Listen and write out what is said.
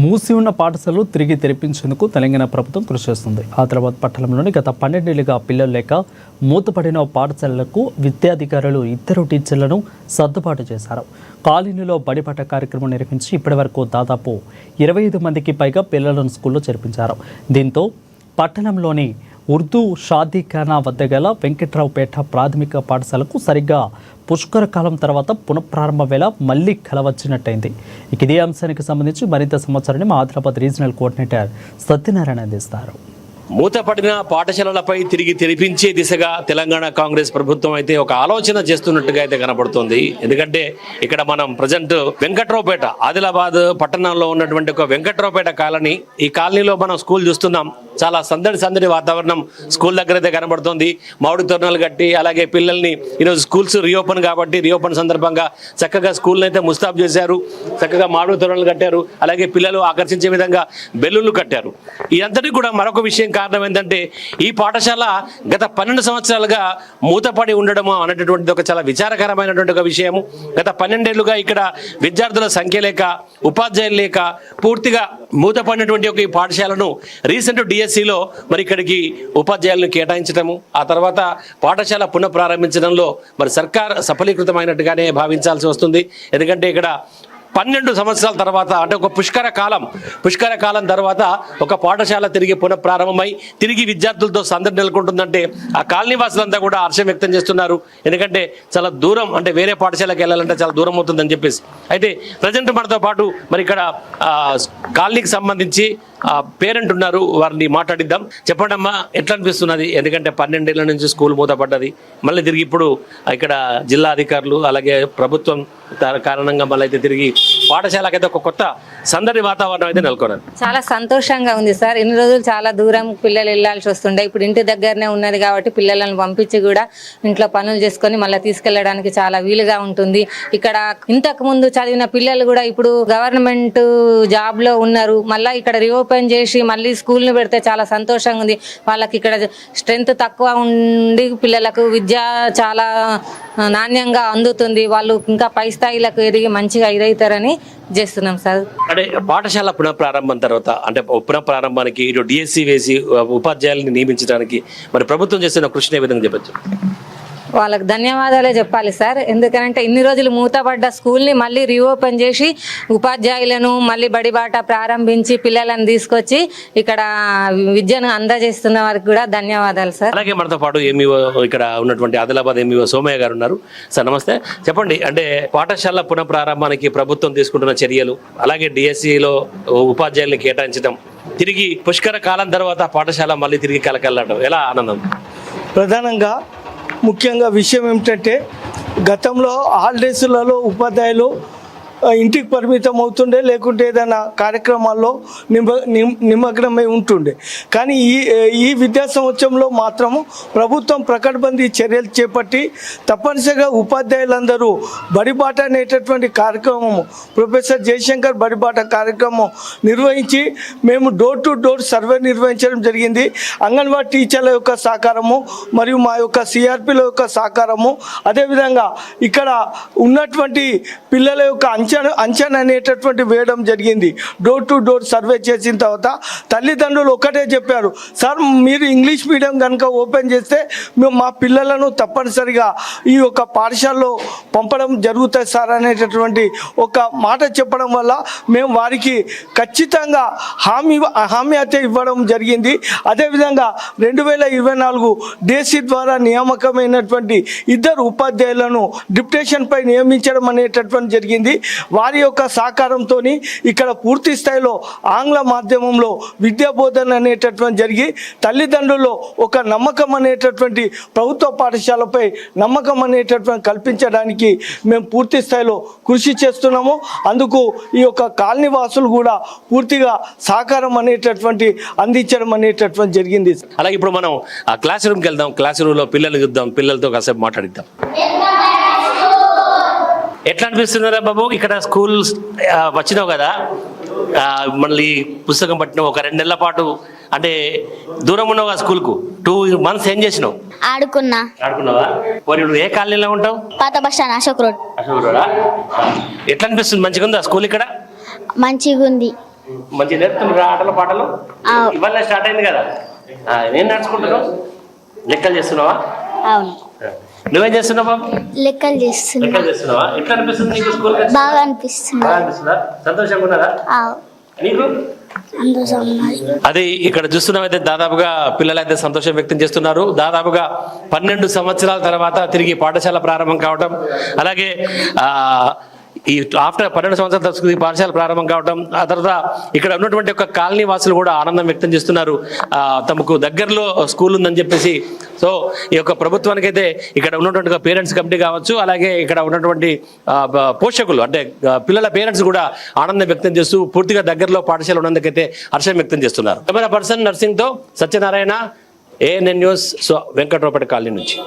మూసి ఉన్న పాఠశాలలు తిరిగి తెరిపించేందుకు తెలంగాణ ప్రభుత్వం కృషి చేస్తుంది. హైదరాబాద్ పట్టణంలోని గత 12 ఏళ్లుగా పిల్లలు లేక మూతపడిన పాఠశాలలకు విద్యాధికారులు 2 టీచర్లను సర్దుబాటు చేశారు. కాలనీలో బడిపాట కార్యక్రమం నిర్వహించి ఇప్పటివరకు దాదాపు 25 మందికి పైగా పిల్లలను స్కూల్లో చేర్పించారు. దీంతో పట్టణంలోని ఉర్దూ షాదీఖానా వద్ద గల వెంకట్రావుపేట ప్రాథమిక పాఠశాలకు సరిగ్గా పుష్కర కాలం తర్వాత పునఃప్రారంభ వేళ మళ్లీ కలవచ్చినట్టయింది. ఇదే అంశానికి సంబంధించి మరింత సమాచారాన్ని మా హైదరాబాద్ రీజనల్ కోఆర్డినేటర్ సత్యనారాయణ అందిస్తారు. మూతపడిన పాఠశాలలపై తిరిగి తెరిపించే దిశగా తెలంగాణ కాంగ్రెస్ ప్రభుత్వం అయితే ఒక ఆలోచన చేస్తున్నట్టుగా అయితే కనబడుతోంది. ఎందుకంటే ఇక్కడ మనం ప్రజెంట్ వెంకట్రావుపేట ఆదిలాబాద్ పట్టణంలో ఉన్నటువంటి ఒక వెంకట్రావుపేట కాలనీ, ఈ కాలనీలో మనం స్కూల్ చూస్తున్నాం. చాలా సందడి వాతావరణం స్కూల్ దగ్గర అయితే కనబడుతుంది. మామిడి తోరణాలు కట్టి, అలాగే పిల్లల్ని ఈరోజు స్కూల్స్ రీఓపెన్ కాబట్టి రీఓపెన్ సందర్భంగా చక్కగా స్కూల్ని అయితే ముస్తాబ్ చేశారు. చక్కగా మామిడి తోరణాలు కట్టారు. అలాగే పిల్లలు ఆకర్షించే విధంగా బెలూన్లు కట్టారు. ఇదంతటి కూడా మరొక విషయం కారణం ఏంటంటే ఈ పాఠశాల గత 12 సంవత్సరాలుగా మూతపడి ఉండడము అనేటటువంటిది ఒక చాలా విచారకరమైనటువంటి ఒక విషయము. గత 12 ఏళ్లుగా ఇక్కడ విద్యార్థుల సంఖ్య లేక, ఉపాధ్యాయులు లేక పూర్తిగా మూతపడినటువంటి ఒక ఈ పాఠశాలను రీసెంట్ డిఎస్సిలో మరి ఇక్కడికి ఉపాధ్యాయులను కేటాయించడము, ఆ తర్వాత పాఠశాల పునఃప్రారంభించడంలో మరి సర్కార్ సఫలీకృతమైనట్టుగానే భావించాల్సి వస్తుంది. ఎందుకంటే ఇక్కడ 12 సంవత్సరాల తర్వాత, అంటే ఒక పుష్కర కాలం తర్వాత ఒక పాఠశాల తిరిగి పునఃప్రారంభమై తిరిగి విద్యార్థులతో సందడి నెలకొంటుందంటే ఆ కాలనీ వాసులంతా కూడా హర్షం వ్యక్తం చేస్తున్నారు. ఎందుకంటే చాలా దూరం, అంటే వేరే పాఠశాలకు వెళ్ళాలంటే చాలా దూరం అవుతుందని చెప్పేసి. అయితే ప్రజెంట్ మనతో పాటు మరి ఇక్కడ కాలనీకి సంబంధించి పేరెంట్ ఉన్నారు, వారిని మాట్లాడిద్దాం. చెప్పండి అమ్మా, ఎట్లా అనిపిస్తున్నది? ఎందుకంటే 12 ఏళ్ల నుంచి స్కూల్ మూతపడ్డది, మళ్ళీ తిరిగి ఇప్పుడు ఇక్కడ జిల్లా అధికారులు అలాగే ప్రభుత్వం కారణంగా మళ్ళీ అయితే తిరిగి పాఠశాలకైతే ఒక కొత్త సందడి వాతావరణం అయితే నెలకొన్నది. చాలా సంతోషంగా ఉంది సార్. ఇన్ని రోజులు చాలా దూరం పిల్లలు వెళ్ళాల్సి వస్తుండే, ఇప్పుడు ఇంటి దగ్గరనే ఉన్నది కాబట్టి పిల్లలను పంపించి కూడా ఇంట్లో పనులు చేసుకొని మళ్ళీ తీసుకెళ్లడానికి చాలా వీలుగా ఉంటుంది. ఇక్కడ ఇంతకు ముందు చదివిన పిల్లలు కూడా ఇప్పుడు గవర్నమెంట్ జాబ్ లో ఉన్నారు. మళ్ళీ ఇక్కడ రీఓపెన్ చేసి మళ్ళీ స్కూల్ని పెడితే చాలా సంతోషంగా ఉంది. వాళ్ళకి ఇక్కడ స్ట్రెంత్ తక్కువ ఉండి పిల్లలకు విద్య చాలా నాణ్యంగా అందుతుంది. వాళ్ళు ఇంకా పై స్థాయిలకు ఎదిగి మంచిగా ఇదవుతారని చేస్తున్నాం సార్. అంటే పాఠశాల పునఃప్రారంభం తర్వాత, అంటే పునఃప్రారంభానికి ఇటు డిఎస్సి వేసి ఉపాధ్యాయులను నియమించడానికి మరి ప్రభుత్వం చేస్తున్న కృషిని ఏ విధంగా చెప్పచ్చు? వాళ్ళకి ధన్యవాదాలే చెప్పాలి సార్. ఎందుకంటే ఇన్ని రోజులు మూతపడ్డ స్కూల్ని మళ్ళీ రీఓపెన్ చేసి ఉపాధ్యాయులను మళ్ళీ బడిబాట ప్రారంభించి పిల్లలను తీసుకొచ్చి ఇక్కడ విద్యను అందజేస్తున్న వారికి కూడా ధన్యవాదాలు సార్. అలాగే మనతో పాటు ఎంఈఓ ఇక్కడ ఉన్నటువంటి ఆదిలాబాద్ ఎంఈఓ సోమయ్య గారు ఉన్నారు. సార్ నమస్తే. చెప్పండి, అంటే పాఠశాల పునఃప్రారంభానికి ప్రభుత్వం తీసుకుంటున్న చర్యలు, అలాగే డిఎస్సిలో ఉపాధ్యాయులను కేటాయించడం, తిరిగి పుష్కర కాలం తర్వాత పాఠశాల మళ్ళీ తిరిగి కలకల్లాడడం ఎలా ఆనందం? ప్రధానంగా ముఖ్యంగా విషయం ఏమిటంటే గతంలో హాలిడేస్లలో ఉపాధ్యాయులు ఇంటికి పరిమితం అవుతుండే, లేకుంటే ఏదైనా కార్యక్రమాల్లో నిమగ్నమై ఉంటుండే. కానీ ఈ విద్యా సంవత్సరంలో మాత్రము ప్రభుత్వం ప్రకటబందీ చర్యలు చేపట్టి తప్పనిసరిగా ఉపాధ్యాయులందరూ బడిబాట అనేటటువంటి కార్యక్రమము, ప్రొఫెసర్ జయశంకర్ బడిబాట కార్యక్రమం నిర్వహించి మేము డోర్ టు డోర్ సర్వే నిర్వహించడం జరిగింది. అంగన్వాడీ టీచర్ల యొక్క సహకారము మరియు మా యొక్క సిఆర్పిల యొక్క సహకారము, అదేవిధంగా ఇక్కడ ఉన్నటువంటి పిల్లల యొక్క అంచనా అనేటటువంటి వేయడం జరిగింది. డోర్ టు డోర్ సర్వే చేసిన తర్వాత తల్లిదండ్రులు ఒకటే చెప్పారు, సార్ మీరు ఇంగ్లీష్ మీడియం కనుక ఓపెన్ చేస్తే మేము మా పిల్లలను తప్పనిసరిగా ఈ యొక్క పాఠశాలలో పంపడం జరుగుతుంది సార్ అనేటటువంటి ఒక మాట చెప్పడం వల్ల మేము వారికి ఖచ్చితంగా హామీ అయితే ఇవ్వడం జరిగింది. అదేవిధంగా 2024 డేసీ ద్వారా నియామకమైనటువంటి 2 ఉపాధ్యాయులను డిప్యుటేషన్పై నియమించడం అనేటటువంటి జరిగింది. వారి యొక్క సహకారంతో ఇక్కడ పూర్తి స్థాయిలో ఆంగ్ల మాధ్యమంలో విద్యా బోధన అనేటటువంటి జరిగి తల్లిదండ్రులు ఒక నమ్మకం అనేటటువంటి ప్రభుత్వ పాఠశాలపై నమ్మకం అనేటటువంటి కల్పించడానికి మేము పూర్తి స్థాయిలో కృషి చేస్తున్నాము. అందుకు ఈ యొక్క కాలనీ వాసులు కూడా పూర్తిగా సహకారం అనేటటువంటి అందించడం అనేటటువంటి జరిగింది. అలాగే ఇప్పుడు మనం ఆ క్లాస్ రూమ్కి వెళ్దాం. క్లాస్ రూమ్లో పిల్లలు చూద్దాం, పిల్లలతో కాసేపు మాట్లాడిద్దాం. ఎట్లా అనిపిస్తున్నారా బాబు? ఇక్కడ స్కూల్ వచ్చినావు కదా, మళ్ళీ పుస్తకం పట్టినావు, ఒక 2 నెలల పాటు అంటే దూరం ఉన్నావు కదా స్కూల్కు. 2 months ఏం చేసినావు? ఆడుకున్నావా? మరి నువ్వు ఏ కాలనీలో ఉంటావు? పాత బస్ స్టాండ్, అశోక్ రోడ్. ఎట్లా అనిపిస్తుంది? మంచిగా ఉందా స్కూల్ ఇక్కడ? మంచిగా ఉంది. మంచి నేర్పుతున్నారు ఆటల పాటలు ఇవాళ స్టార్ట్ అయింది కదా. నేను నడుచుకుంటున్నావు, లెక్కలు చేస్తున్నావా? అవును, నువ్వేం చేస్తున్నావు బాబు? లెక్కలు చేస్తున్నా. లెక్కలు చేస్తున్నావా? ఎట్లా అనిపిస్తుంది నీకు స్కూల్? బాగా అనిపిస్తుంది. బాగా అనిపిస్తుందా? సంతోషంగా ఉన్నదా నీకు? సంతోషం ఉన్నది. అది ఇక్కడ చూస్తున్నామైతే దాదాపుగా పిల్లలైతే సంతోషం వ్యక్తం చేస్తున్నారు. దాదాపుగా 12 సంవత్సరాల తర్వాత తిరిగి పాఠశాల ప్రారంభం కావటం, అలాగే ఈ ఆఫ్టర్ 12 సంవత్సరాల తర్వాత పాఠశాల ప్రారంభం కావడం, ఆ తర్వాత ఇక్కడ ఉన్నటువంటి ఒక కాలనీ వాసులు కూడా ఆనందం వ్యక్తం చేస్తున్నారు. తమకు దగ్గరలో స్కూల్ ఉందని చెప్పేసి. సో ఈ యొక్క ప్రభుత్వానికి అయితే ఇక్కడ ఉన్నటువంటి పేరెంట్స్ కమిటీ కావచ్చు, అలాగే ఇక్కడ ఉన్నటువంటి పోషకులు అంటే పిల్లల పేరెంట్స్ కూడా ఆనందం వ్యక్తం చేస్తూ పూర్తిగా దగ్గరలో పాఠశాల ఉన్నందుకైతే హర్షం వ్యక్తం చేస్తున్నారు. కెమెరా పర్సన్ నర్సింగ్తో Satyanarayana, ANN news, Venkatraopet colony నుంచి.